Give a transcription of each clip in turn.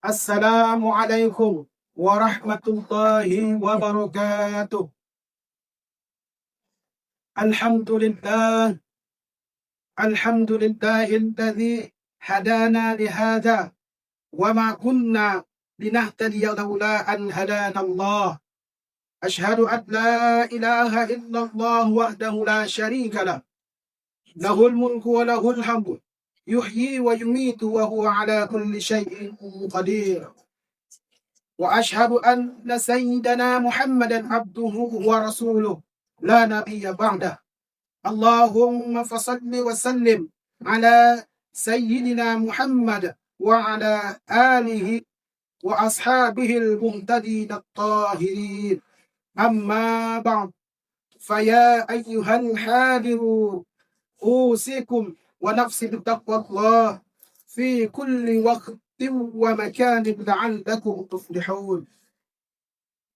Assalamualaikum warahmatullahi wabarakatuh. Alhamdulillah, alhamdulillahilladzi hadana lihada wa ma kunna linahtadiya laula an hadana Allah. Ashhadu an la ilaha illallah wahdahu la syarika lah. Lahul mulku wa lahul hamdu. Yuhyi wa yumitu wa huwa ala kulli syai'in qadir. وأشهد أن سيدنا محمدا عبده ورسوله لا نبي بعده. اللهم فصل وسلم على سيدنا محمد وعلى آله وأصحابه المهتدين الطاهرين. أما بعد، فيا أيها الحاذرون أوصيكم ونفسي بتقوى الله في كل وقت ومكان لعلكم تفلحون.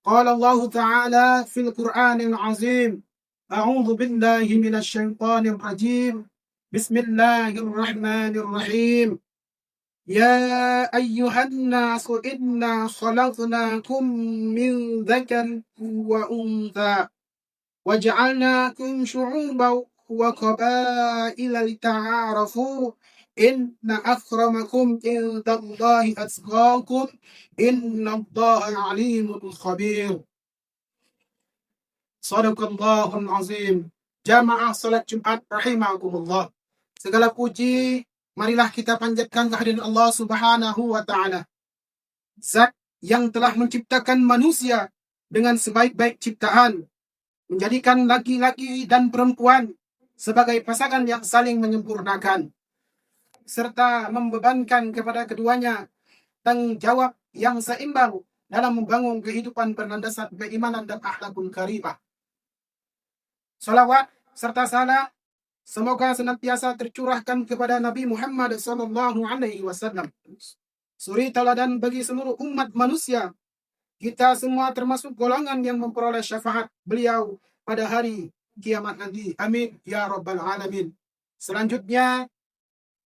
قال الله تعالى في القرآن العظيم: أعوذ بالله من الشيطان الرجيم. بسم الله الرحمن الرحيم. يا أيها الناس إنا خلقناكم من ذكر وأنثى وجعلناكم شعوبا وقبائل لتعارفوا إن أكرمكم عند الله أتقاكم إن الله عليم خبير. Sadaqallahul azim. Jamaah salat Jumat rahimakumullah. Segala puji marilah kita panjatkan kehadiran Allah Subhanahu wa taala. Zat yang telah menciptakan manusia dengan sebaik-baik ciptaan, menjadikan laki-laki dan perempuan sebagai pasangan yang saling menyempurnakan, serta membebankan kepada keduanya tanggung jawab yang seimbang dalam membangun kehidupan berlandaskan keimanan dan akhlakul karimah. Salawat serta salam semoga senantiasa tercurahkan kepada Nabi Muhammad SAW, suri teladan bagi seluruh umat manusia. Kita semua termasuk golongan yang memperoleh syafaat beliau pada hari kiamat nanti. Amin ya rabbal alamin. Selanjutnya,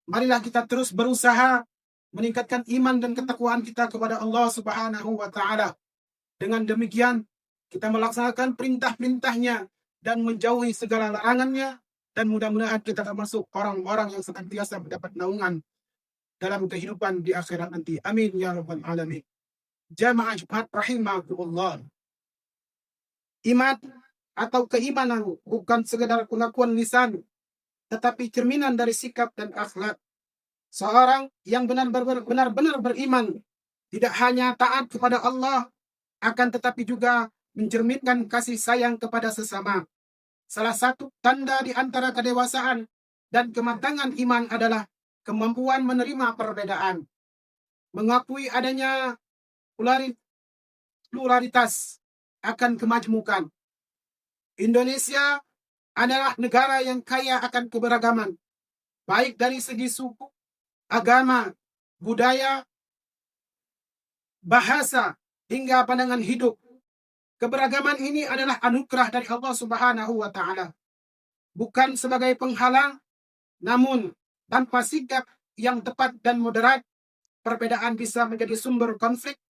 marilah kita terus berusaha meningkatkan iman dan ketakwaan kita kepada Allah Subhanahu wa taala. Dengan demikian, kita melaksanakan perintah-perintahnya dan menjauhi segala larangannya, dan mudah-mudahan kita termasuk orang-orang yang senantiasa mendapat naungan dalam kehidupan di akhirat nanti. Amin ya rabbal alamin. Jamaah Jumat rahimahullah. Iman atau keimanan bukan sekedar pengakuan lisan, tetapi cerminan dari sikap dan akhlak. Seorang yang benar-benar beriman tidak hanya taat kepada Allah, akan tetapi juga mencerminkan kasih sayang kepada sesama. Salah satu tanda di antara kedewasaan dan kematangan iman adalah kemampuan menerima perbedaan, mengakui adanya pluralitas akan kemajmukan. Indonesia adalah negara yang kaya akan keberagaman, baik dari segi suku, agama, budaya, bahasa, hingga pandangan hidup. Keberagaman ini adalah anugerah dari Allah Subhanahu wa taala, bukan sebagai penghalang, namun tanpa sikap yang tepat dan moderat, perbedaan bisa menjadi sumber konflik.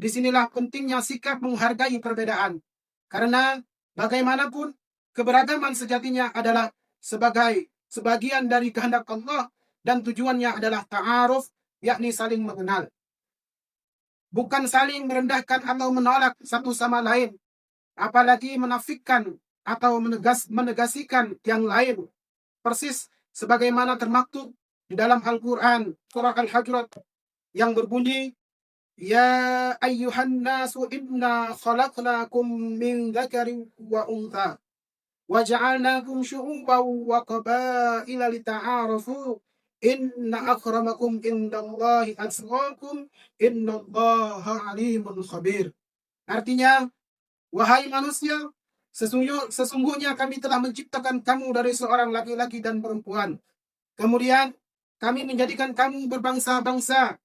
Disinilah pentingnya sikap menghargai perbedaan, karena bagaimanapun keberagaman sejatinya adalah sebagai sebagian dari kehendak Allah, dan tujuannya adalah ta'aruf, yakni saling mengenal, bukan saling merendahkan atau menolak satu sama lain, apalagi menafikan atau menegasikan yang lain. Persis sebagaimana termaktub di dalam Al-Quran surah Al-Hujurat yang berbunyi: Ya ayyuhan nasu inna khalaqnakum min dzakarin wa untha wa ja'alnakum syu'uban wa qabaila lita'arafu inna akramakum indallahi atqakum innallaha alimun khabir. Artinya, wahai manusia, sesungguhnya kami telah menciptakan kamu dari seorang laki-laki dan perempuan. Kemudian kami menjadikan kamu berbangsa-bangsa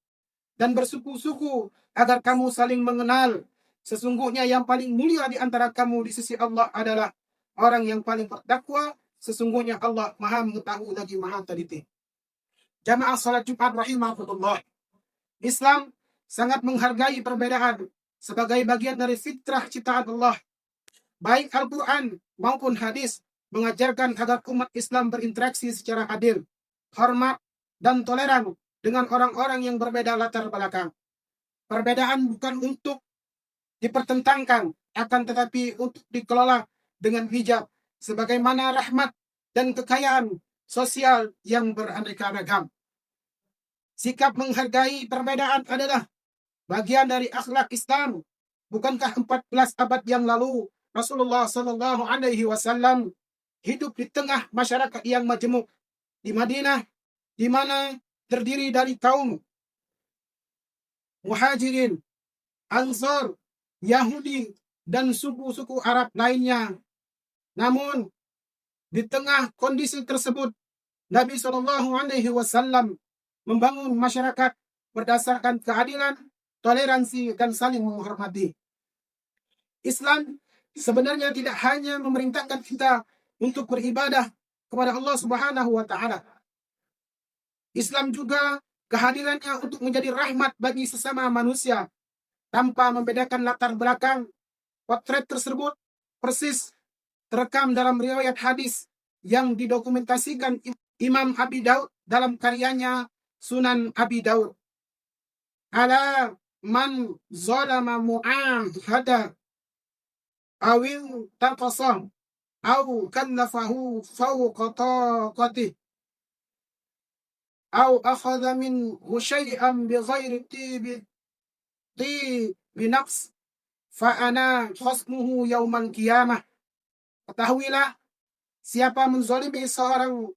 dan bersuku-suku agar kamu saling mengenal. Sesungguhnya yang paling mulia di antara kamu di sisi Allah adalah orang yang paling bertakwa. Sesungguhnya Allah Maha mengetahui lagi Maha teliti. Jamaah salat Jumat rahimahullah. Islam sangat menghargai perbedaan sebagai bagian dari fitrah ciptaan Allah. Baik Al-Quran maupun hadis mengajarkan agar umat Islam berinteraksi secara adil, hormat, dan toleran dengan orang-orang yang berbeda latar belakang. Perbedaan bukan untuk dipertentangkan, akan tetapi untuk dikelola dengan bijak, sebagaimana rahmat dan kekayaan sosial yang beraneka ragam. Sikap menghargai perbedaan adalah bagian dari akhlak Islam. Bukankah 14 abad yang lalu Rasulullah Shallallahu Alaihi Wasallam hidup di tengah masyarakat yang majemuk di Madinah, di mana terdiri dari kaum Muhajirin, Ansor, Yahudi, dan suku-suku Arab lainnya. Namun di tengah kondisi tersebut, Nabi Shallallahu Alaihi Wasallam membangun masyarakat berdasarkan keadilan, toleransi, dan saling menghormati. Islam sebenarnya tidak hanya memerintahkan kita untuk beribadah kepada Allah Subhanahu wa Ta'ala. Islam juga kehadirannya untuk menjadi rahmat bagi sesama manusia tanpa membedakan latar belakang. Potret tersebut persis terekam dalam riwayat hadis yang didokumentasikan Imam Abi Daud dalam karyanya Sunan Abi Daud. Ala man zalama mu'ahada awil taqasam aw kallafahu fawqa taqatih aw akhadha minhu syai'an bighairi tibi nafs fa ana khasmuhu yaumal qiyamah. Ketahuilah, siapa menzalimi seorang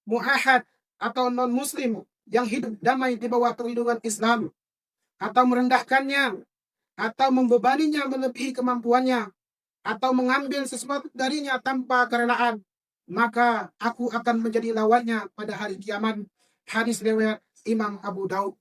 muahad atau non-muslim yang hidup damai di bawah perlindungan Islam, atau merendahkannya, atau membebaninya melebihi kemampuannya, atau mengambil sesuatu darinya tanpa kerelaan, maka aku akan menjadi lawannya pada hari kiamat. Hadis riwayat Imam Abu Daud.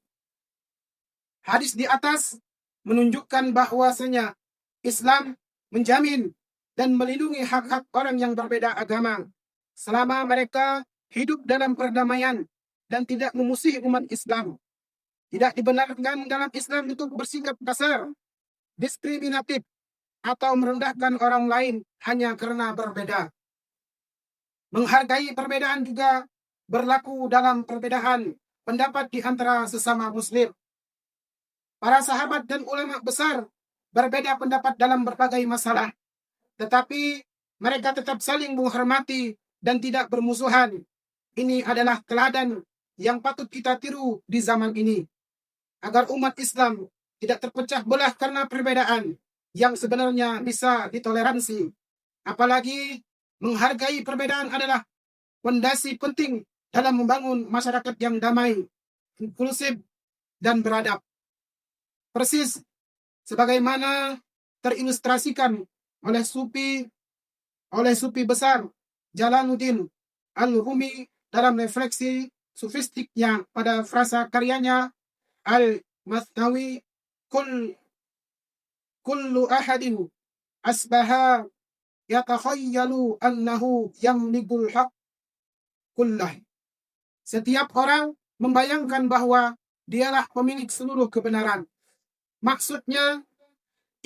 Hadis di atas menunjukkan bahwasanya Islam menjamin dan melindungi hak-hak orang yang berbeda agama selama mereka hidup dalam perdamaian dan tidak memusuhi umat Islam. Tidak dibenarkan dalam Islam untuk bersikap kasar, diskriminatif, atau merendahkan orang lain hanya karena berbeda. Menghargai perbedaan juga berlaku dalam perbedaan pendapat di antara sesama muslim. Para sahabat dan ulama besar berbeda pendapat dalam berbagai masalah, tetapi mereka tetap saling menghormati dan tidak bermusuhan. Ini adalah teladan yang patut kita tiru di zaman ini, agar umat Islam tidak terpecah belah karena perbedaan yang sebenarnya bisa ditoleransi. Apalagi menghargai perbedaan adalah fondasi penting dalam membangun masyarakat yang damai, inklusif, dan beradab. Persis sebagaimana terilustrasikan oleh sufi besar Jalaluddin Al-Rumi dalam refleksi sufistiknya pada frasa karyanya Al-Mathnawi, kullu ahadin asbaha yatakhayyalu annahu yamlikul haq kullah. Setiap orang membayangkan bahwa dialah pemilik seluruh kebenaran. Maksudnya,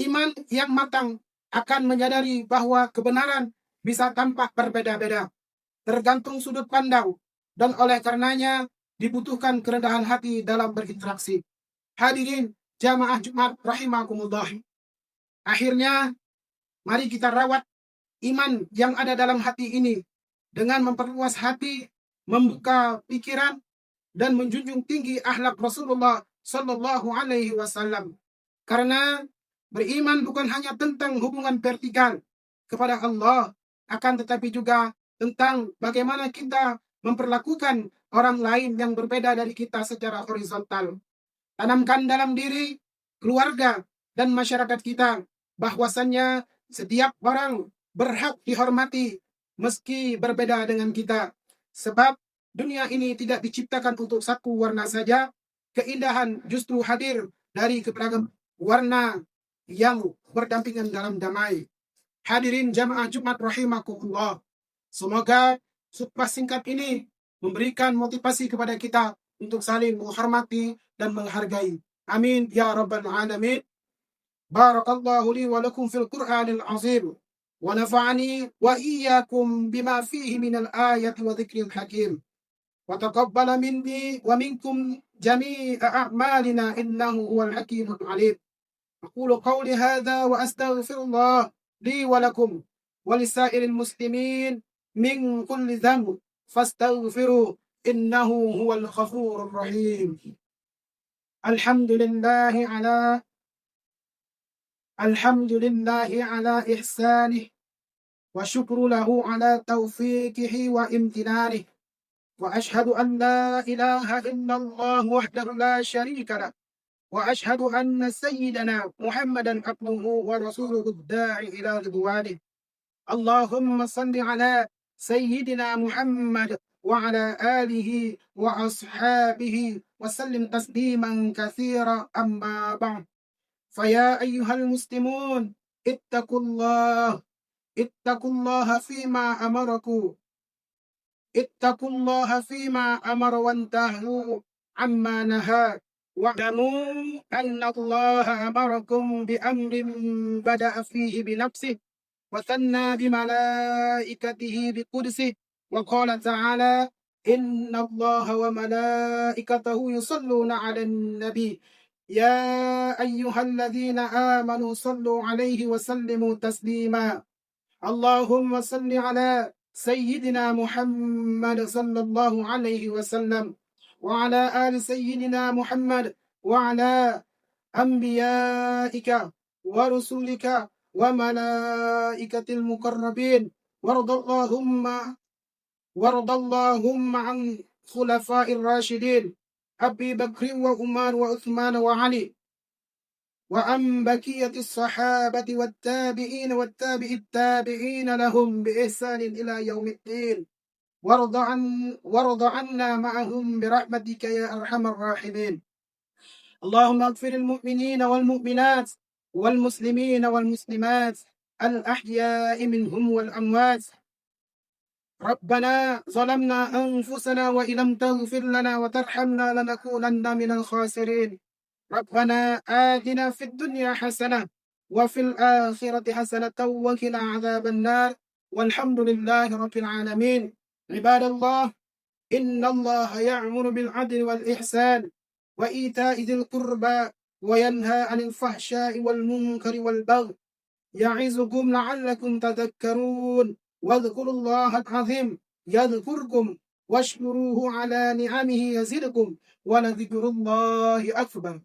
iman yang matang akan menyadari bahwa kebenaran bisa tampak berbeda-beda, tergantung sudut pandang, dan oleh karenanya dibutuhkan kerendahan hati dalam berinteraksi. Hadirin jamaah Jumat rahimakumullah. Akhirnya, mari kita rawat iman yang ada dalam hati ini dengan memperluas hati, membuka pikiran, dan menjunjung tinggi akhlak Rasulullah Sallallahu Alaihi Wasallam. Karena beriman bukan hanya tentang hubungan vertikal kepada Allah, akan tetapi juga tentang bagaimana kita memperlakukan orang lain yang berbeda dari kita secara horizontal. Tanamkan dalam diri, keluarga, dan masyarakat kita bahwasannya setiap orang berhak dihormati meski berbeda dengan kita. Sebab dunia ini tidak diciptakan untuk satu warna saja. Keindahan justru hadir dari keberagaman warna yang berdampingan dalam damai. Hadirin jamaah Jumat rahimakumullah. Semoga khutbah singkat ini memberikan motivasi kepada kita untuk saling menghormati dan menghargai. Amin ya rabbal alamin. بارك الله لي ولكم في القرآن العظيم ونفعني وإياكم بما فيه من الآية وذكر الحكيم وتقبل مني ومنكم جميع أعمالنا إنه هو الحكيم العليم. أقول قولي هذا وأستغفر الله لي ولكم ولسائر المسلمين من كل ذنب فاستغفروا إنه هو الغفور الرحيم. الحمد لله على الحمد لله على إحسانه وشكر له على توفيقه وامتنانه، وأشهد أن لا إله إلا الله وحده لا شريك له، وأشهد أن سيدنا محمدا عبده ورسوله الداعي إلى رضوانه. اللهم صل على سيدنا محمد وعلى آله وأصحابه وسلم تسليما كثيرا. أما بعد، فيا أيها المسلمون اتقوا الله فيما أمركم، اتقوا الله فيما أمر وانتهوا عما نهى، واعلموا أن الله أمركم بأمر بدأ فيه بنفسه وثنى بملائكته بقدسه، وقال تعالى: إن الله وملائكته يصلون على النبي يا أيها الذين آمنوا صلوا عليه وسلموا تسليما. اللهم صل على سيدنا محمد صلى الله عليه وسلم وعلى آل سيدنا محمد وعلى أنبيائك ورسلك وملائكة المقربين، وارض اللهم عن خلفاء الراشدين أبي بكر وعمر وعثمان وعلي، وعن بقية الصحابة والتابعين التابعين لهم بإحسان إلى يوم الدين، وارض عنا معهم برحمتك يا أرحم الراحمين. اللهم اغفر المؤمنين والمؤمنات والمسلمين والمسلمات الأحياء منهم والأموات. ربنا ظلمنا أنفسنا وإن لم تغفر لنا وترحمنا لنكونن من الخاسرين. ربنا آتنا في الدنيا حسنة وفي الآخرة حسنة وقنا عذاب النار، والحمد لله رب العالمين. عباد الله، إن الله يأمر بالعدل والإحسان وإيتاء ذي القربى وينهى عن الفحشاء والمنكر والبغي، يعظكم لعلكم تذكرون. واذكروا الله العظيم يذكركم واشكروه على نعمه يزدكم ولذكر الله أكبر.